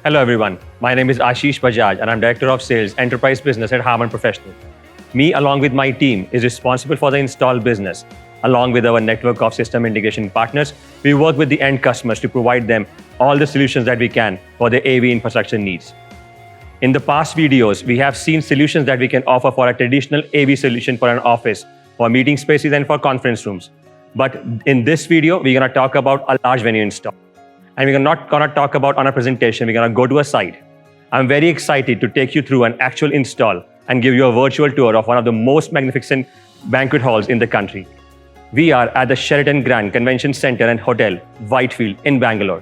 Hello everyone, my name is Ashish Bajaj and I'm Director of Sales Enterprise Business at Harman Professional. Me along with my team is responsible for the install business. Along with our network of system integration partners, we work with the end customers to provide them all the solutions that we can for their AV infrastructure needs. In the past videos, we have seen solutions that we can offer for a traditional AV solution for an office, for meeting spaces and for conference rooms. But in this video, we're going to talk about a large venue install. And we're not going to talk about on a presentation, we're going to go to a site. I'm very excited to take you through an actual install and give you a virtual tour of one of the most magnificent banquet halls in the country. We are at the Sheraton Grand Convention Center and Hotel, Whitefield in Bangalore.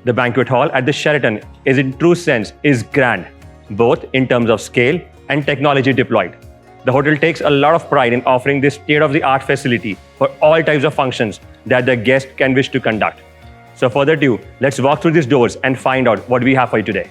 The banquet hall at the Sheraton is in true sense is grand, both in terms of scale and technology deployed. The hotel takes a lot of pride in offering this state-of-the-art facility for all types of functions that the guest can wish to conduct. So further ado, let's walk through these doors and find out what we have for you today.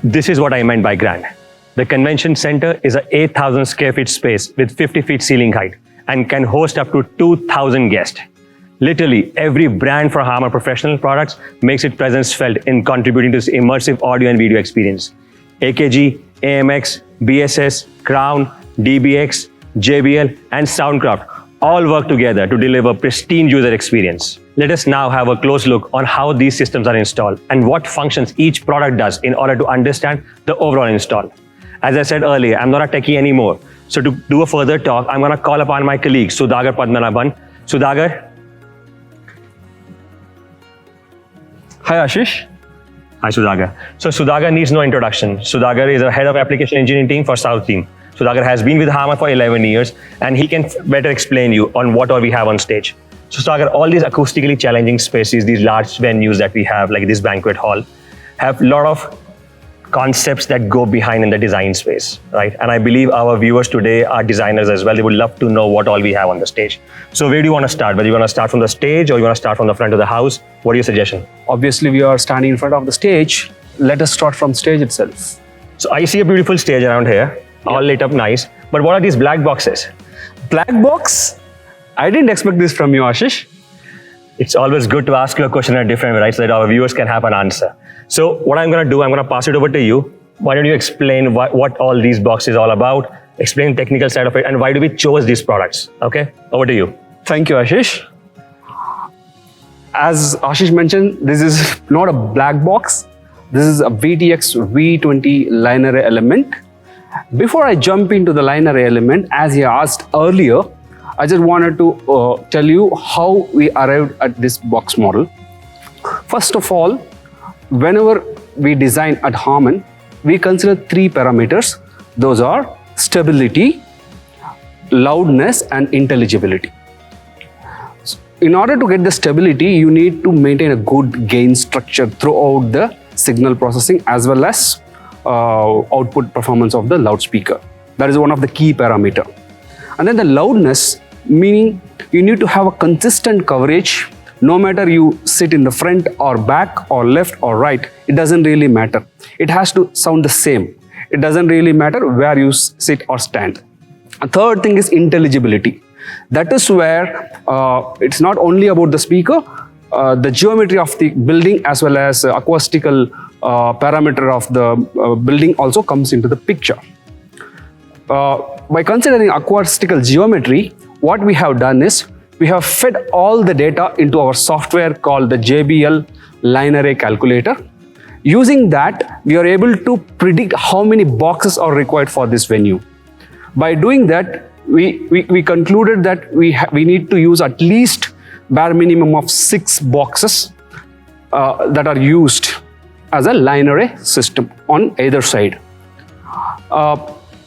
This is what I meant by grand. The convention center is an 8,000 square feet space with 50 feet ceiling height and can host up to 2,000 guests. Literally, every brand for Harman Professional products makes its presence felt in contributing to this immersive audio and video experience. AKG, AMX, BSS, Crown, DBX, JBL, and Soundcraft all work together to deliver pristine user experience. Let us now have a close look on how these systems are installed and what functions each product does in order to understand the overall install. As I said earlier, I'm not a techie anymore. So to do a further talk, I'm going to call upon my colleague, Sudhagar Padmanabhan. Sudhagar. Hi, Ashish. Hi, Sudhagar. So Sudhagar needs no introduction. Sudhagar is a head of application engineering team for South team. Sudhagar has been with Harman for 11 years, and he can better explain you on what all we have on stage. So Sudhagar, all these acoustically challenging spaces, these large venues that we have, like this banquet hall, have a lot of concepts that go behind in the design space, right? And I believe our viewers today are designers as well. They would love to know what all we have on the stage. So where do you want to start? Whether you want to start from the stage or you want to start from the front of the house? What are your suggestion? Obviously, we are standing in front of the stage. Let us start from stage itself. So I see a beautiful stage around here, all lit up nice. But what are these black boxes? Black box? I didn't expect this from you, Ashish. It's always good to ask you a question in a different way, right? So that our viewers can have an answer. So what I'm going to do, I'm going to pass it over to you. Why don't you explain what all these boxes are all about, explain the technical side of it, and why do we chose these products? Okay, over to you. Thank you, Ashish. As Ashish mentioned, this is not a black box. This is a VTX V20 line array element. Before I jump into the line array element, as he asked earlier, I just wanted to tell you how we arrived at this box model. First of all, whenever we design at Harman, we consider three parameters. Those are stability, loudness, and intelligibility. In order to get the stability, you need to maintain a good gain structure throughout the signal processing as well as output performance of the loudspeaker. That is one of the key parameters. And then the loudness, meaning you need to have a consistent coverage. No matter you sit in the front or back or left or right, it doesn't really matter. It has to sound the same. It doesn't really matter where you sit or stand. A third thing is intelligibility. That is where it's not only about the speaker, the geometry of the building as well as acoustical parameter of the building also comes into the picture. By considering acoustical geometry, what we have done is we have fed all the data into our software called the JBL line array calculator. Using that, we are able to predict how many boxes are required for this venue. By doing that, we concluded that we need to use at least bare minimum of 6 boxes that are used as a line array system on either side.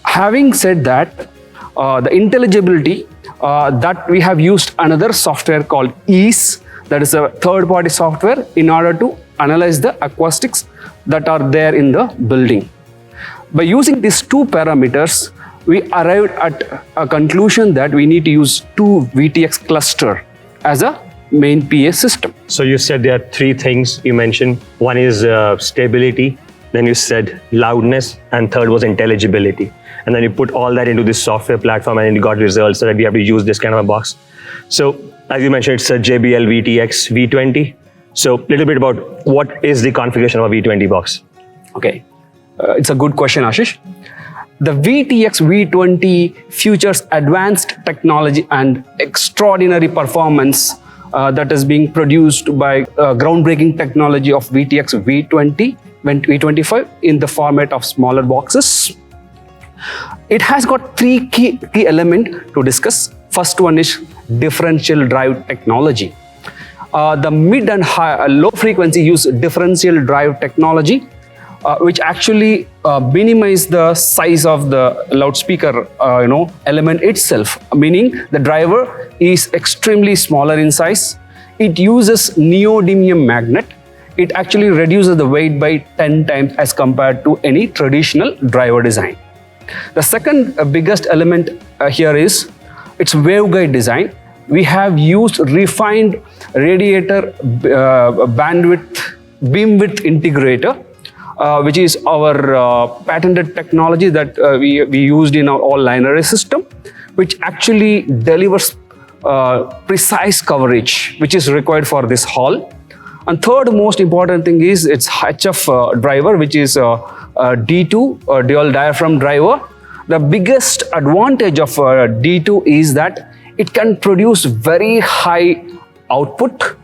Having said that, the intelligibility that we have used another software called EASE, that is a third-party software, in order to analyze the acoustics that are there in the building. By using these two parameters, we arrived at a conclusion that we need to use 2 VTX cluster as a main PA system. So you said there are 3 things you mentioned. One is stability, then you said loudness, and third was intelligibility. And then you put all that into this software platform and you got results so that we have to use this kind of a box. So as you mentioned, it's a JBL VTX V20. So a little bit about what is the configuration of a V20 box? Okay, it's a good question, Ashish. The VTX V20 features advanced technology and extraordinary performance that is being produced by groundbreaking technology of VTX V20, V25 in the format of smaller boxes. It has got 3 key elements to discuss. First one is differential drive technology. The mid and low frequency use differential drive technology, which actually minimize the size of the loudspeaker element itself, meaning the driver is extremely smaller in size. It uses neodymium magnet. It actually reduces the weight by 10 times as compared to any traditional driver design. The second biggest element here is its waveguide design. We have used refined radiator beam width integrator, which is our patented technology that we used in our all line array system, which actually delivers precise coverage which is required for this hall. And third most important thing is its HF driver, which is D2 dual diaphragm driver. The biggest advantage of D2 is that it can produce very high output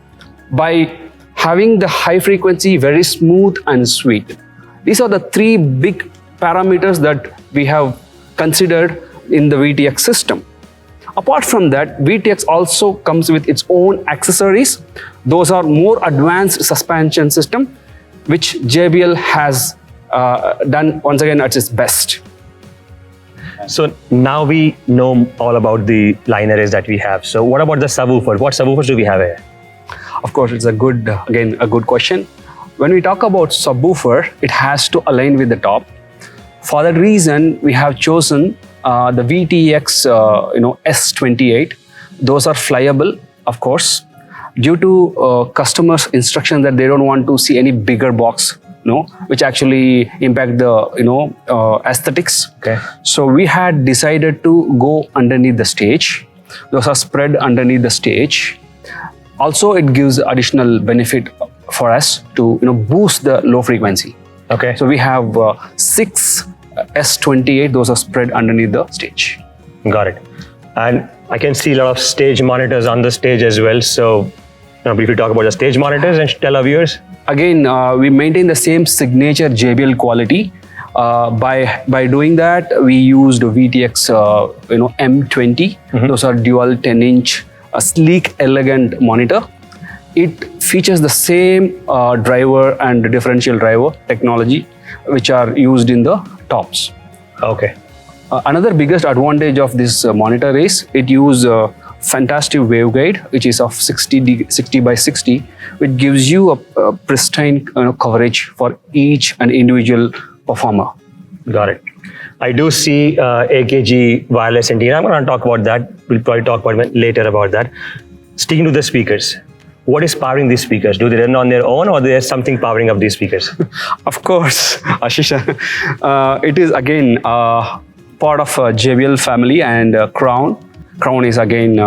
by having the high frequency very smooth and sweet. These are the 3 big parameters that we have considered in the VTX system. Apart from that, VTX also comes with its own accessories. Those are more advanced suspension system, which JBL has done once again at its best. So now we know all about the line arrays that we have. So what about the subwoofer? What subwoofers do we have here? Of course, it's a good question. When we talk about subwoofer, it has to align with the top. For that reason, we have chosen the VTX S28. Those are flyable, of course, due to customers' instruction that they don't want to see any bigger box, which actually impact the aesthetics. Okay. So we had decided to go underneath the stage. Those are spread underneath the stage. Also, it gives additional benefit for us to boost the low frequency. Okay. So we have 6 S28. Those are spread underneath the stage. Got it. And I can see a lot of stage monitors on the stage as well. So briefly talk about the stage monitors and tell our viewers. Again, we maintain the same signature JBL quality. By doing that, we used VTX M20. Mm-hmm. Those are dual 10-inch, sleek, elegant monitor. It features the same driver and differential driver technology, which are used in the tops. Okay. Another biggest advantage of this monitor is it uses fantastic waveguide, which is of 60 by 60, which gives you a pristine coverage for each and individual performer. Got it. I do see AKG wireless antenna. I'm going to talk about that. We'll probably talk about later about that. Sticking to the speakers. What is powering these speakers? Do they run on their own, or there's something powering up these speakers? Of course, Ashish. It is again part of JBL family and Crown. Crown is again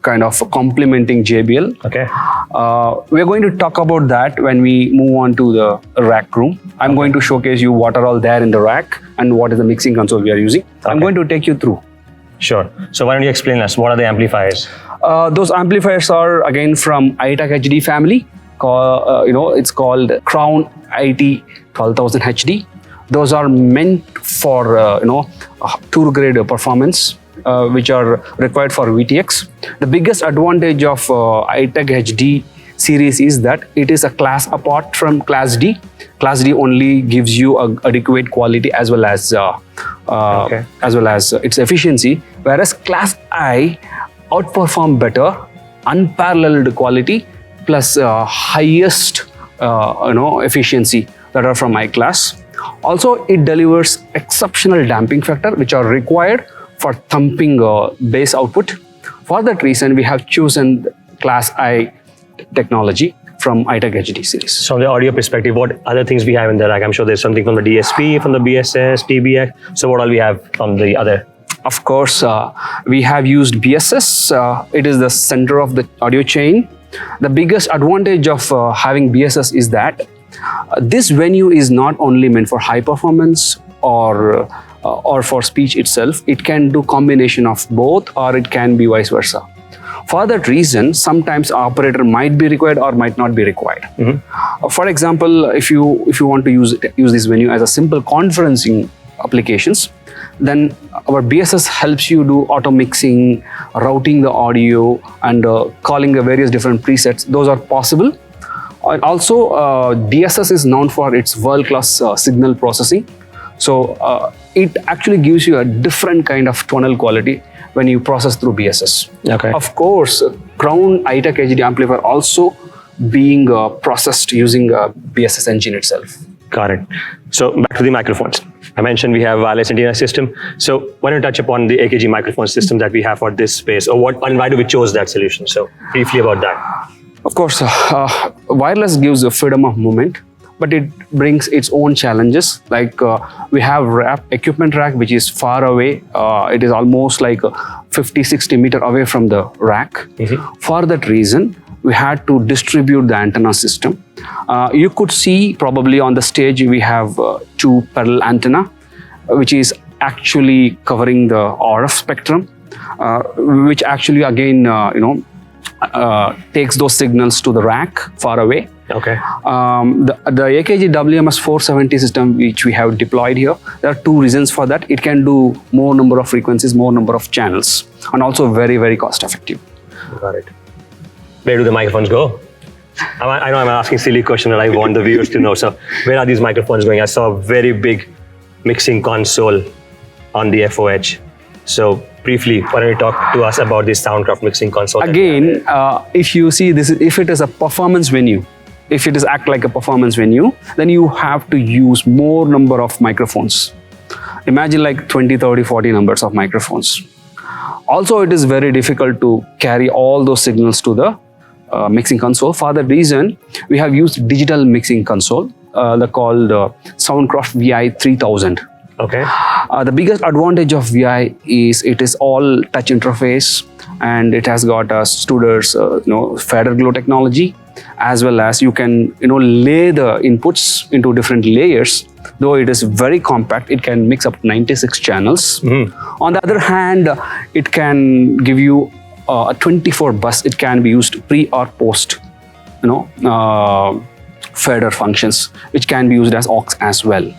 kind of complementing JBL. Okay. We're going to talk about that when we move on to the rack room. I'm going to showcase you what are all there in the rack and what is the mixing console we are using. Okay. I'm going to take you through. Sure. So why don't you explain us, what are the amplifiers? Those amplifiers are again from iTech HD family. It's called Crown IT 12000 HD. Those are meant for tour grade performance, which are required for VTX. The biggest advantage of iTech HD series is that it is a class apart from Class D. Class D only gives you adequate quality as well as its efficiency, whereas Class I outperform better, unparalleled quality plus highest efficiency that are from I class. Also, it delivers exceptional damping factor, which are required for thumping bass output. For that reason, we have chosen Class I technology from Akg HD series. So from the audio perspective, what other things we have in there? Like I'm sure there's something from the DSP, from the BSS, TBX. So what all we have from the other? Of course, we have used BSS. It is the center of the audio chain. The biggest advantage of having BSS is that this venue is not only meant for high performance or for speech itself. It can do combination of both, or it can be vice versa. For that reason, sometimes operator might be required or might not be required. For example, if you want to use this venue as a simple conferencing applications, then our BSS helps you do auto mixing, routing the audio, and calling the various different presets. Those are possible. And also, BSS is known for its world-class signal processing. So it actually gives you a different kind of tonal quality when you process through BSS. Okay. Of course, Crown Akg HD amplifier also being processed using a BSS engine itself. Got it. So back to the microphones. I mentioned we have wireless antenna system. So why don't you touch upon the Akg microphone system that we have for this space, or what and why do we chose that solution? So briefly about that. Of course, wireless gives a freedom of movement, but it brings its own challenges. Like we have equipment rack, which is far away. It is almost like 50-60 meters away from the rack. For that reason, we had to distribute the antenna system. You could see probably on the stage we have two parallel antenna, which is actually covering the RF spectrum, which actually again takes those signals to the rack far away. Okay. The Akg WMS 470 system, which we have deployed here, there are two reasons for that. It can do more number of frequencies, more number of channels, and also very, very cost effective. Got it. Where do the microphones go? I know I'm asking a silly question that I want the viewers to know. So where are these microphones going? I saw a very big mixing console on the FOH. So briefly, why don't you talk to us about this Soundcraft mixing console? Again, if you see this, if it is a performance venue, if it is act like a performance venue, then you have to use more number of microphones. Imagine like 20, 30, 40 numbers of microphones. Also, it is very difficult to carry all those signals to the mixing console. For that reason, we have used digital mixing console, called Soundcraft VI 3000. Okay. The biggest advantage of VI is it is all touch interface, and it has got a Studer's fader glow technology, as well as you can lay the inputs into different layers. Though it is very compact, it can mix up 96 channels. On the other hand, it can give you a 24 bus. It can be used pre or post fader functions, which can be used as aux as well.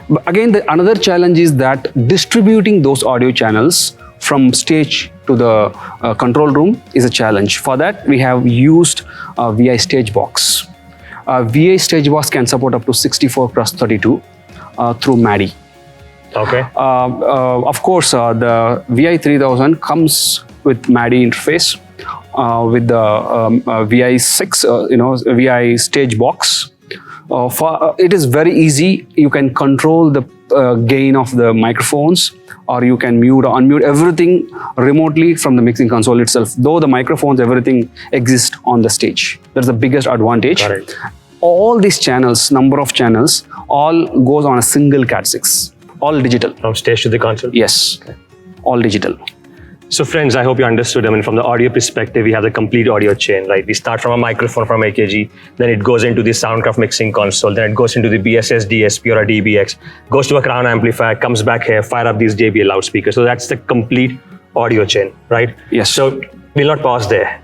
But again, another challenge is that distributing those audio channels from stage to the control room is a challenge. For that, we have used VI stage box. VI stage box can support up to 64x32 through MADI. Okay. Of course, the VI 3000 comes with MADI interface with the VI 6, VI stage box. It is very easy. You can control the gain of the microphones, or you can mute or unmute everything remotely from the mixing console itself. Though the microphones, everything exists on the stage. That's the biggest advantage. Got it. All these channels, number of channels, all goes on a single Cat6, all digital. From stage to the console? Yes, okay. All digital. So friends, I hope you understood. I mean, from the audio perspective, we have the complete audio chain, right? We start from a microphone from AKG, then it goes into the Soundcraft mixing console, then it goes into the BSS, DSP or a DBX, goes to a crown amplifier, comes back here, fire up these JBL loudspeakers. So that's the complete audio chain, right? Yes. So we'll not pause there.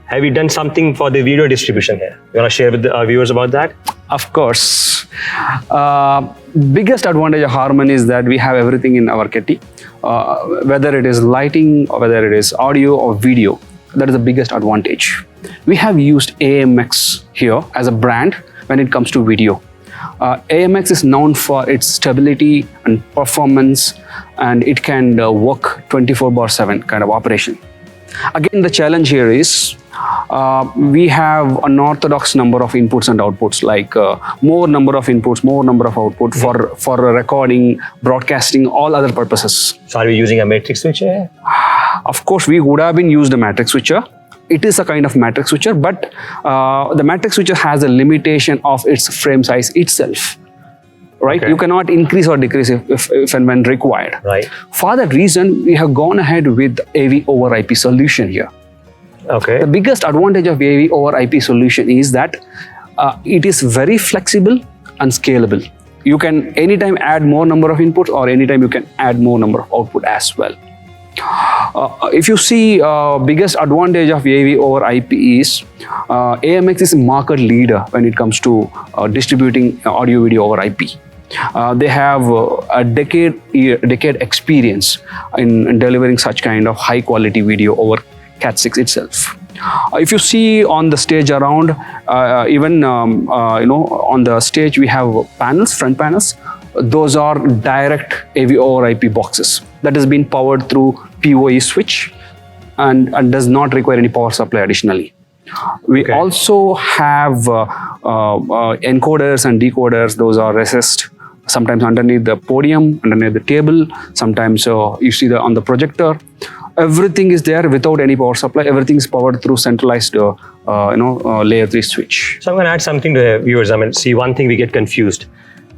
Have you done something for the video distribution here? You want to share with our viewers about that? Of course. Biggest advantage of Harman is that we have everything in our kitty. Whether it is lighting, or whether it is audio or video, that is the biggest advantage. We have used AMX here as a brand when it comes to video. AMX is known for its stability and performance, and it can work 24/7 kind of operation. Again, the challenge here is we have unorthodox number of inputs and outputs, like more number of inputs, more number of output for recording, broadcasting, all other purposes. So are we using a matrix switcher? Of course, we would have been used a matrix switcher. It is a kind of matrix switcher, but the matrix switcher has a limitation of its frame size itself. Right? Okay. You cannot increase or decrease if and when required. Right. For that reason, we have gone ahead with AV over IP solution here. Okay. The biggest advantage of AV over IP solution is that it is very flexible and scalable. You can anytime add more number of inputs, or anytime you can add more number of output as well. If you see, biggest advantage of AV over IP is AMX is market leader when it comes to distributing audio video over IP. They have a decade experience in delivering such kind of high quality video over Cat6 itself. If you see on the stage around, even on the stage we have panels, front panels. Those are direct AV over IP boxes that has been powered through PoE switch and does not require any power supply additionally. We also have encoders and decoders. Those are recessed sometimes underneath the podium, underneath the table. Sometimes you see on the projector. Everything is there without any power supply. Everything is powered through centralized layer 3 switch. So I'm going to add something to the viewers. I mean, see, one thing we get confused.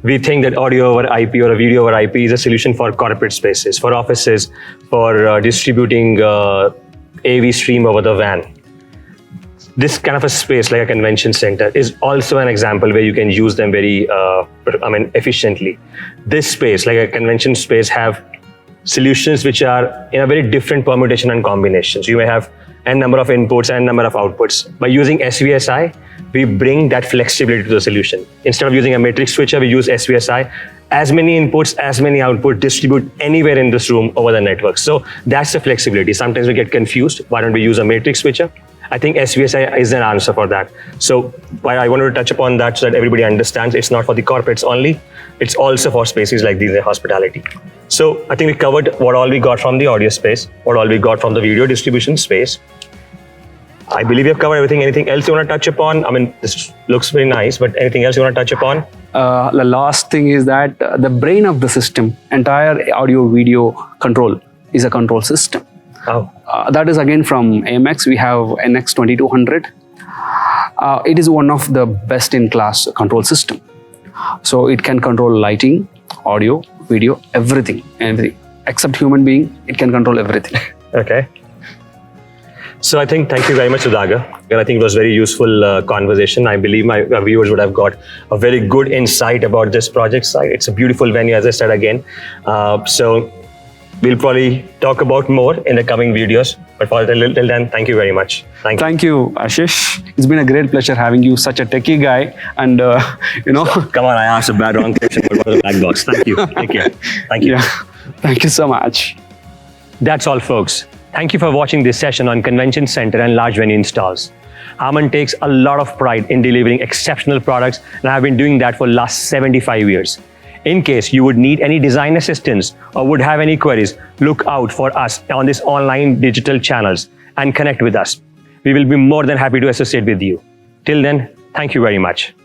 We think that audio over IP or a video over IP is a solution for corporate spaces, for offices, for distributing AV stream over the WAN. This kind of a space, like a convention center, is also an example where you can use them very, efficiently. This space, like a convention space, have solutions which are in a very different permutation and combinations. You may have n number of inputs, n number of outputs. By using SVSI, we bring that flexibility to the solution. Instead of using a matrix switcher, we use SVSI. As many inputs, as many outputs, distribute anywhere in this room over the network. So that's the flexibility. Sometimes we get confused. Why don't we use a matrix switcher? I think SVSI is an answer for that. So I wanted to touch upon that so that everybody understands it's not for the corporates only. It's also for spaces like these in hospitality. So I think we covered what all we got from the audio space, what all we got from the video distribution space. I believe we have covered everything. Anything else you want to touch upon? I mean, this looks very nice, but anything else you want to touch upon? The last thing is that the brain of the system, entire audio video control, is a control system. Oh. That is again from AMX. We have NX2200. It is one of the best in class control system. So it can control lighting, audio, video, everything. Except human being, it can control everything. Okay. So I think, thank you very much, Sudhagar. And I think it was very useful conversation. I believe my viewers would have got a very good insight about this project site. It's a beautiful venue, as I said again. So we'll probably talk about more in the coming videos. But for till then, thank you very much. Thank you, Ashish. It's been a great pleasure having you, such a techie guy. And, Come on, I asked a bad wrong question about the black box. Thank you. Take care. Thank you. Yeah. Thank you so much. That's all, folks. Thank you for watching this session on convention center and large venue installs. Harman takes a lot of pride in delivering exceptional products, and I've been doing that for the last 75 years. In case you would need any design assistance or would have any queries, look out for us on these online digital channels and connect with us. We will be more than happy to associate with you. Till then, thank you very much.